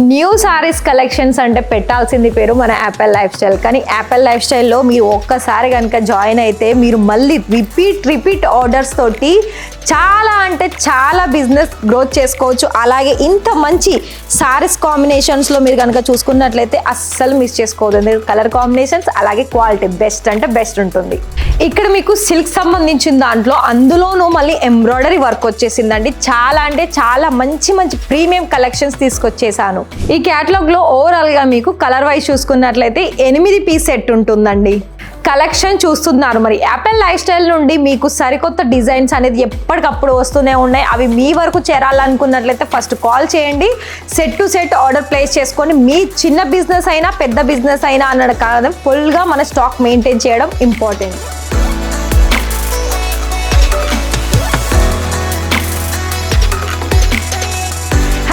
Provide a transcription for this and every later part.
New saris collections అంటే పెట్టాల్సింది పేరు మన యాపిల్ లైఫ్ స్టైల్. కానీ యాపిల్ లైఫ్ స్టైల్లో మీరు ఒక్కసారి కనుక జాయిన్ అయితే మీరు మళ్ళీ రిపీట్ ఆర్డర్స్ తోటి చాలా అంటే చాలా బిజినెస్ గ్రోత్ చేసుకోవచ్చు. అలాగే ఇంత మంచి సారీస్ కాంబినేషన్స్లో మీరు కనుక చూసుకున్నట్లయితే అస్సలు మిస్ చేసుకోవద్దు. కలర్ కాంబినేషన్స్ అలాగే క్వాలిటీ బెస్ట్ అంటే బెస్ట్ ఉంటుంది. ఇక్కడ మీకు సిల్క్ సంబంధించిన దాంట్లో అందులోనూ మళ్ళీ ఎంబ్రాయిడరీ వర్క్ వచ్చేసిందండి. చాలా అంటే చాలా మంచి మంచి ప్రీమియం కలెక్షన్స్ తీసుకొచ్చేసాను. ఈ క్యాటలాగ్ లో ఓవరాల్ గా మీకు కలర్ వైజ్ చూసుకున్నట్లయితే 8 పీస్ సెట్ ఉంటుందండి. కలెక్షన్ చూస్తున్నారు. మరి యాపిల్ లైఫ్ స్టైల్ నుండి మీకు సరికొత్త డిజైన్స్ అనేది ఎప్పటికప్పుడు వస్తూనే ఉన్నాయి. అవి మీ వరకు చేరాలనుకున్నట్లయితే ఫస్ట్ కాల్ చేయండి. Set to set order place చేసుకొని మీ చిన్న బిజినెస్ అయినా పెద్ద బిజినెస్ అయినా అన్నది కాదు, ఫుల్గా మన స్టాక్ మెయింటైన్ చేయడం ఇంపార్టెంట్.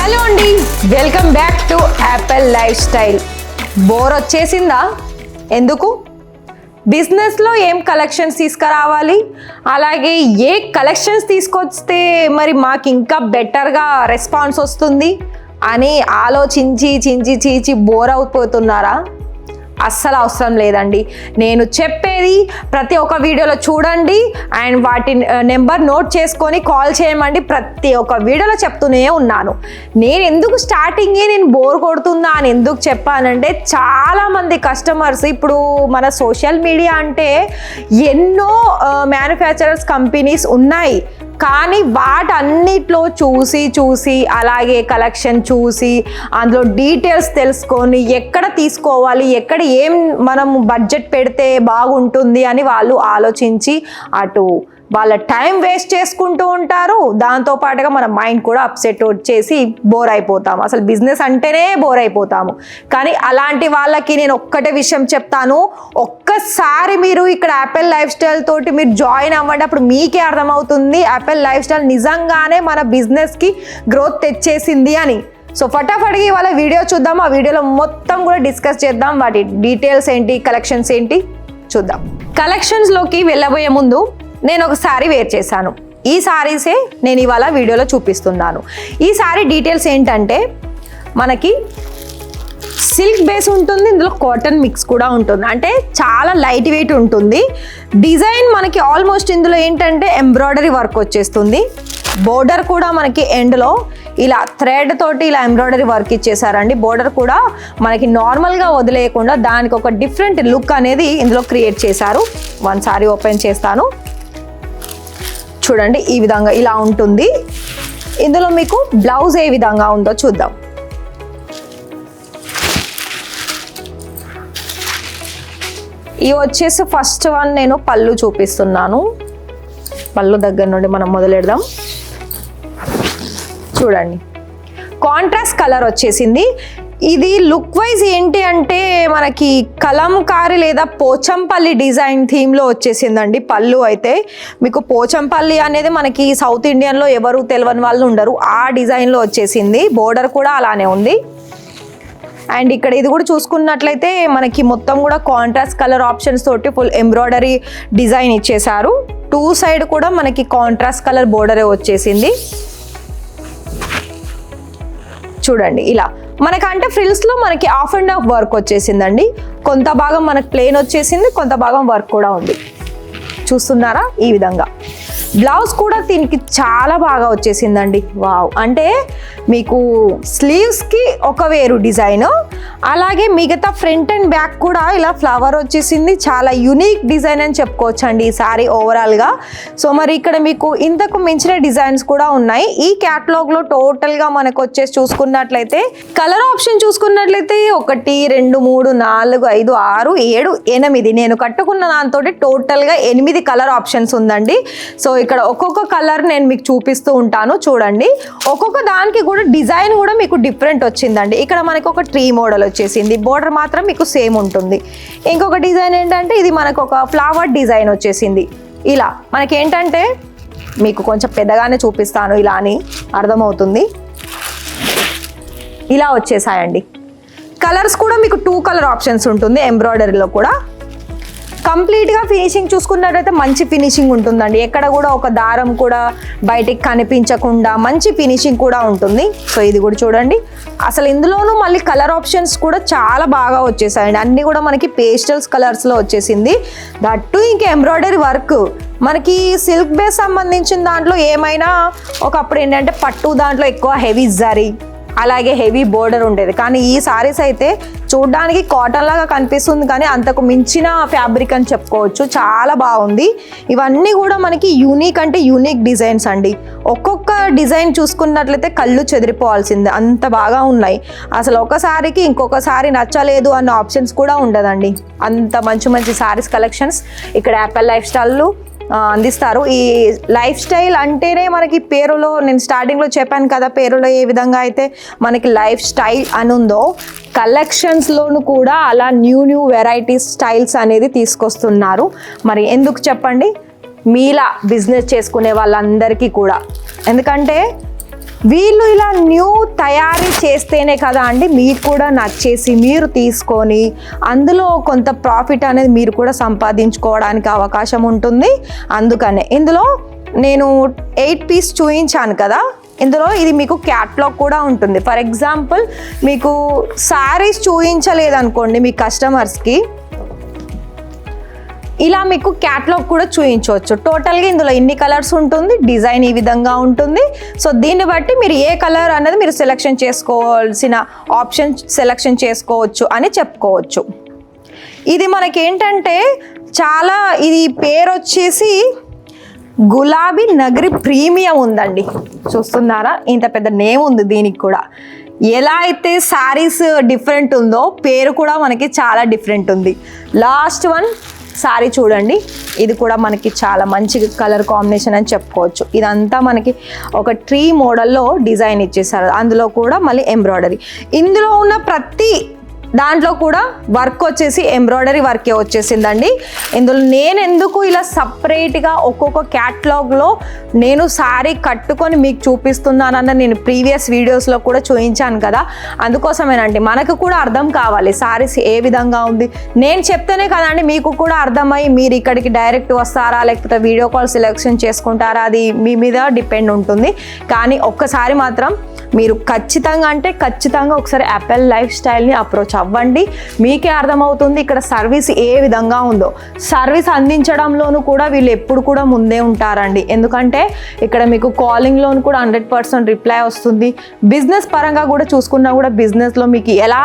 హలో అండి, welcome back to Apple life style. Bore వచ్చేసిందా? ఎందుకు? బిజినెస్లో ఏం కలెక్షన్స్ తీసుకురావాలి, అలాగే ఏ కలెక్షన్స్ తీసుకొస్తే మరి మాకు ఇంకా బెటర్గా రెస్పాన్స్ వస్తుంది అని ఆలోచించి బోర్ అయిపోతున్నారా? అస్సలు అవసరం లేదండి. నేను చెప్పేది ప్రతి ఒక్క వీడియోలో చూడండి అండ్ వాటి నెంబర్ నోట్ చేసుకొని కాల్ చేయమండి. ప్రతి ఒక్క వీడియోలో చెప్తూనే ఉన్నాను. నేను ఎందుకు స్టార్టింగే నేను బోర్ కొడుతుందా అని ఎందుకు చెప్పానంటే, చాలామంది కస్టమర్స్ ఇప్పుడు మన సోషల్ మీడియా అంటే ఎన్నో మ్యానుఫ్యాక్చరర్స్ కంపెనీస్ ఉన్నాయి. కానీ వాటన్నిట్లో చూసి అలాగే కలెక్షన్ చూసి అందులో డీటెయిల్స్ తెలుసుకొని ఎక్కడ తీసుకోవాలి, ఎక్కడ ఏం మనం బడ్జెట్ పెడితే బాగుంటుంది అని వాళ్ళు ఆలోచించి అటు వాళ్ళ టైం వేస్ట్ చేసుకుంటూ ఉంటారు. దాంతోపాటుగా మన మైండ్ కూడా అప్సెట్ వచ్చేసి బోర్ అయిపోతాము. అసలు బిజినెస్ అంటేనే బోర్ అయిపోతాము. కానీ అలాంటి వాళ్ళకి నేను ఒక్కటే విషయం చెప్తాను, ఒక్కసారి మీరు ఇక్కడ యాపిల్ లైఫ్ స్టైల్ తోటి మీరు జాయిన్ అవ్వండి. అప్పుడు మీకే అర్థమవుతుంది యాపిల్ లైఫ్ స్టైల్ నిజంగానే మన బిజినెస్కి గ్రోత్ తెచ్చేసింది అని. సో ఫటాఫట్గా ఇవాళ వీడియో చూద్దాం. ఆ వీడియోలో మొత్తం కూడా డిస్కస్ చేద్దాం. వాటి డీటెయిల్స్ ఏంటి, కలెక్షన్స్ ఏంటి చూద్దాం. కలెక్షన్స్లోకి వెళ్ళబోయే ముందు నేను ఒక శారీ వేర్ చేశాను. ఈ శారీసే నేను ఇవాళ వీడియోలో చూపిస్తున్నాను. ఈ శారీ డీటెయిల్స్ ఏంటంటే, మనకి సిల్క్ బేస్ ఉంటుంది, ఇందులో కాటన్ మిక్స్ కూడా ఉంటుంది. అంటే చాలా లైట్ వెయిట్ ఉంటుంది. డిజైన్ మనకి ఆల్మోస్ట్ ఇందులో ఏంటంటే ఎంబ్రాయిడరీ వర్క్ వచ్చేస్తుంది. బోర్డర్ కూడా మనకి ఎండ్లో ఇలా థ్రెడ్ తోటి ఇలా ఎంబ్రాయిడరీ వర్క్ ఇచ్చేసారండి. బోర్డర్ కూడా మనకి నార్మల్గా వదిలేయకుండా దానికి ఒక డిఫరెంట్ లుక్ అనేది ఇందులో క్రియేట్ చేశారు. వన్ సారీ ఓపెన్ చేస్తాను చూడండి. ఈ విధంగా ఇలా ఉంటుంది. ఇందులో మీకు బ్లౌజ్ ఏ విధంగా ఉందో చూద్దాం. ఇవి వచ్చేసి ఫస్ట్ వన్ నేను పళ్ళు చూపిస్తున్నాను. పళ్ళు దగ్గర నుండి మనం మొదలెడదాం. చూడండి, కాంట్రాస్ట్ కలర్ వచ్చేసింది. ఇది లుక్ వైజ్ ఏంటి అంటే మనకి కలంకారీ లేదా పోచంపల్లి డిజైన్ థీమ్లో వచ్చేసిందండి. పళ్ళు అయితే మీకు పోచంపల్లి అనేది మనకి సౌత్ ఇండియన్లో ఎవరు తెలియని వాళ్ళు ఉండరు, ఆ డిజైన్లో వచ్చేసింది. బోర్డర్ కూడా అలానే ఉంది. అండ్ ఇక్కడ ఇది కూడా చూసుకున్నట్లయితే మనకి మొత్తం కూడా కాంట్రాస్ట్ కలర్ ఆప్షన్స్ తోటి ఫుల్ ఎంబ్రాయిడరీ డిజైన్ ఇచ్చేసారు. టూ సైడ్ కూడా మనకి కాంట్రాస్ట్ కలర్ బోర్డరే వచ్చేసింది. చూడండి ఇలా మనకంటే ఫ్రిల్స్లో మనకి ఆఫ్ అండ్ ఆఫ్ వర్క్ వచ్చేసిందండి. కొంత భాగం మనకు ప్లెయిన్ వచ్చేసింది, కొంత భాగం వర్క్ కూడా ఉంది. చూస్తున్నారా? ఈ విధంగా బ్లౌజ్ కూడా దీనికి చాలా బాగా వచ్చేసిందండి. వావ్, అంటే మీకు స్లీవ్స్కి ఒక వేరు డిజైన్, అలాగే మిగతా ఫ్రంట్ అండ్ బ్యాక్ కూడా ఇలా ఫ్లవర్ వచ్చేసింది. చాలా యూనిక్ డిజైన్ అని చెప్పుకోవచ్చు అండి ఈ సారీ ఓవరాల్గా. సో మరి ఇక్కడ మీకు ఇంతకు మించిన డిజైన్స్ కూడా ఉన్నాయి. ఈ క్యాటలాగ్లో టోటల్గా మనకు వచ్చేసి చూసుకున్నట్లయితే కలర్ ఆప్షన్ చూసుకున్నట్లయితే 1 2 3 4 5 6 7 8 నేను కట్టుకున్న దాంతో టోటల్గా 8 కలర్ ఆప్షన్స్ ఉందండి. సో ఇక్కడ ఒక్కొక్క కలర్ నేను మీకు చూపిస్తూ ఉంటాను చూడండి. ఒక్కొక్క దానికి కూడా డిజైన్ కూడా మీకు డిఫరెంట్ వచ్చిందండి. ఇక్కడ మనకు ఒక ట్రీ మోడల్ వచ్చేసింది, బోర్డర్ మాత్రం మీకు సేమ్ ఉంటుంది. ఇంకొక డిజైన్ ఏంటంటే ఇది మనకు ఒక ఫ్లవర్ డిజైన్ వచ్చేసింది. ఇలా మనకి ఏంటంటే మీకు కొంచెం పెద్దగానే చూపిస్తాను, ఇలా అని అర్థమవుతుంది. ఇలా వచ్చేసాయండి. కలర్స్ కూడా మీకు 2 కలర్ ఆప్షన్స్ ఉంటుంది ఎంబ్రాయిడరీలో కూడా. కంప్లీట్గా ఫినిషింగ్ చూసుకున్నట్లయితే మంచి ఫినిషింగ్ ఉంటుందండి. ఎక్కడ కూడా ఒక దారం కూడా బయటికి కనిపించకుండా మంచి ఫినిషింగ్ కూడా ఉంటుంది. సో ఇది కూడా చూడండి. అసలు ఇందులోనూ మళ్ళీ కలర్ ఆప్షన్స్ కూడా చాలా బాగా వచ్చేసాయండి. అన్నీ కూడా మనకి పేస్టల్స్ కలర్స్లో వచ్చేసింది. దట్టు ఇంకా ఎంబ్రాయిడరీ వర్క్ మనకి సిల్క్ బేస్ సంబంధించిన దాంట్లో ఏమైనా ఒకప్పుడు ఏంటంటే పట్టు దాంట్లో ఎక్కువ హెవీ జరీ అలాగే హెవీ బోర్డర్ ఉండేది. కానీ ఈ సారీస్ అయితే చూడ్డానికి కాటన్ లాగా కనిపిస్తుంది కానీ అంతకు మించిన ఫ్యాబ్రిక్ అని చెప్పుకోవచ్చు. చాలా బాగుంది. ఇవన్నీ కూడా మనకి యూనిక్ అంటే యూనిక్ డిజైన్స్ అండి. ఒక్కొక్క డిజైన్ చూసుకున్నట్లయితే కళ్ళు చెదిరిపోవాల్సిందే, అంత బాగా ఉన్నాయి. అసలు ఒకసారికి ఇంకొకసారి నచ్చలేదు అన్న ఆప్షన్స్ కూడా ఉండదండి. అంత మంచి మంచి సారీస్ కలెక్షన్స్ ఇక్కడ యాపిల్ లైఫ్ స్టైల్లో అందిస్తారు. ఈ లైఫ్ స్టైల్ అంటేనే మనకి పేరులో నేను స్టార్టింగ్లో చెప్పాను కదా, పేరులో ఏ విధంగా అయితే మనకి లైఫ్ స్టైల్ అని ఉందో కలెక్షన్స్లోనూ కూడా అలా న్యూ వెరైటీస్ స్టైల్స్ అనేది తీసుకొస్తున్నారు. మరి ఎందుకు చెప్పండి, మీలా బిజినెస్ చేసుకునే వాళ్ళందరికీ కూడా. ఎందుకంటే వీళ్ళు ఇలా న్యూ తయారీ చేస్తేనే కదా అండి మీకు కూడా నచ్చేసి మీరు తీసుకొని అందులో కొంత ప్రాఫిట్ అనేది మీరు కూడా సంపాదించుకోవడానికి అవకాశం ఉంటుంది. అందుకనే ఇందులో నేను 8 పీస్ చూపించాను కదా, ఇందులో ఇది మీకు క్యాట్లాగ్ కూడా ఉంటుంది. ఫర్ ఎగ్జాంపుల్ మీకు శారీస్ చూపించలేదనుకోండి మీ కస్టమర్స్కి, ఇలా మీకు క్యాట్లాగ్ కూడా చూపించవచ్చు. టోటల్గా ఇందులో ఇన్ని కలర్స్ ఉంటుంది, డిజైన్ ఈ విధంగా ఉంటుంది. సో దీన్ని బట్టి మీరు ఏ కలర్ అనేది మీరు సెలెక్షన్ చేసుకోవాల్సిన ఆప్షన్ సెలెక్షన్ చేసుకోవచ్చు అని చెప్పుకోవచ్చు. ఇది మనకేంటంటే చాలా, ఇది పేరు వచ్చేసి గులాబీ నగరి ప్రీమియం ఉందండి. చూస్తున్నారా, ఇంత పెద్ద నేమ్ ఉంది దీనికి కూడా. ఎలా అయితే శారీస్ డిఫరెంట్ ఉందో పేరు కూడా మనకి చాలా డిఫరెంట్ ఉంది. లాస్ట్ వన్ సారీ చూడండి, ఇది కూడా మనకి చాలా మంచి కలర్ కాంబినేషన్ అని చెప్పుకోవచ్చు. ఇదంతా మనకి ఒక ట్రీ మోడల్లో డిజైన్ ఇచ్చేసారు. అందులో కూడా మళ్ళీ ఎంబ్రాయిడరీ. ఇందులో ఉన్న ప్రతి దాంట్లో కూడా వర్క్ వచ్చేసి ఎంబ్రాయిడరీ వర్కే వచ్చేసిందండి. ఇందులో నేను ఎందుకు ఇలా సపరేట్గా ఒక్కొక్క క్యాట్లాగ్లో నేను శారీ కట్టుకొని మీకు చూపిస్తున్నానన్న నేను ప్రీవియస్ వీడియోస్లో కూడా చూపించాను కదా, అందుకోసమేనండి. మనకు కూడా అర్థం కావాలి శారీస్ ఏ విధంగా ఉంది. నేను చెప్తేనే కదండి మీకు కూడా అర్థమై మీరు ఇక్కడికి డైరెక్ట్ వస్తారా లేకపోతే వీడియో కాల్ సెలెక్షన్ చేసుకుంటారా, అది మీ మీద డిపెండ్ ఉంటుంది. కానీ ఒక్కసారి మాత్రం మీరు ఖచ్చితంగా ఒకసారి యాపిల్ లైఫ్ స్టైల్ని అప్రోచ్ అవ్వండి. మీకే అర్థమవుతుంది ఇక్కడ సర్వీస్ ఏ విధంగా ఉందో. సర్వీస్ అందించడంలోనూ కూడా వీళ్ళు ఎప్పుడు కూడా ముందే ఉంటారండి. ఎందుకంటే ఇక్కడ మీకు కాలింగ్లోను కూడా 100% రిప్లై వస్తుంది. బిజినెస్ పరంగా కూడా చూసుకున్నా కూడా బిజినెస్లో మీకు ఎలా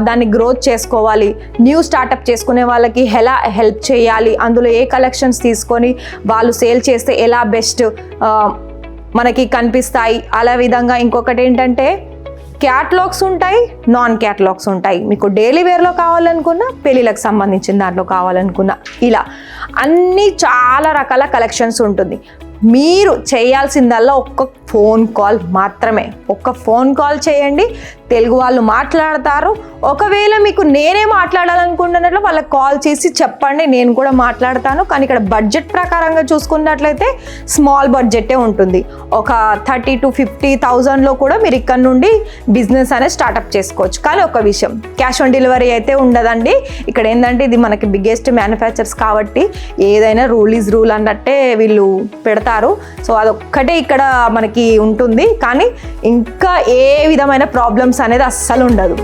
దాన్ని గ్రోత్ చేసుకోవాలి, న్యూ స్టార్టప్ చేసుకునే వాళ్ళకి ఎలా హెల్ప్ చేయాలి, అందులో ఏ కలెక్షన్స్ తీసుకొని వాళ్ళు సేల్ చేస్తే ఎలా బెస్ట్ మనకి కనిపిస్తాయి. అలా విధంగా ఇంకొకటి ఏంటంటే క్యాటలాగ్స్ ఉంటాయి, నాన్ క్యాటలాగ్స్ ఉంటాయి. మీకు డైలీ వేర్లో కావాలనుకున్నా, పెళ్ళిళ్ళకి సంబంధించిన దాంట్లో కావాలనుకున్నా, ఇలా అన్నీ చాలా రకాల కలెక్షన్స్ ఉంటుంది. మీరు చేయాల్సిందల్లా ఒక్క ఫోన్ కాల్ మాత్రమే. ఒక్క ఫోన్ కాల్ చేయండి, తెలుగు వాళ్ళు మాట్లాడతారు. ఒకవేళ మీకు నేనే మాట్లాడాలనుకుంటున్నట్లు వాళ్ళకి కాల్ చేసి చెప్పండి, నేను కూడా మాట్లాడతాను. కానీ ఇక్కడ బడ్జెట్ ప్రకారంగా చూసుకున్నట్లయితే స్మాల్ బడ్జెటే ఉంటుంది. ఒక 30,000 to 50,000లో కూడా మీరు ఇక్కడ నుండి బిజినెస్ అనేది స్టార్ట్అప్ చేసుకోవచ్చు. కానీ ఒక విషయం, క్యాష్ ఆన్ డెలివరీ అయితే ఉండదండి. ఇక్కడ ఏంటంటే ఇది మనకి బిగ్గెస్ట్ మ్యానుఫ్యాక్చర్స్ కాబట్టి ఏదైనా రూల్ ఈజ్ రూల్ అన్నట్టే వీళ్ళు పెడతారు. సో అదొక్కటే ఇక్కడ మనకి ఉంటుంది. కానీ ఇంకా ఏ విధమైన ప్రాబ్లమ్స్ అనేది అస్సలు ఉండదు.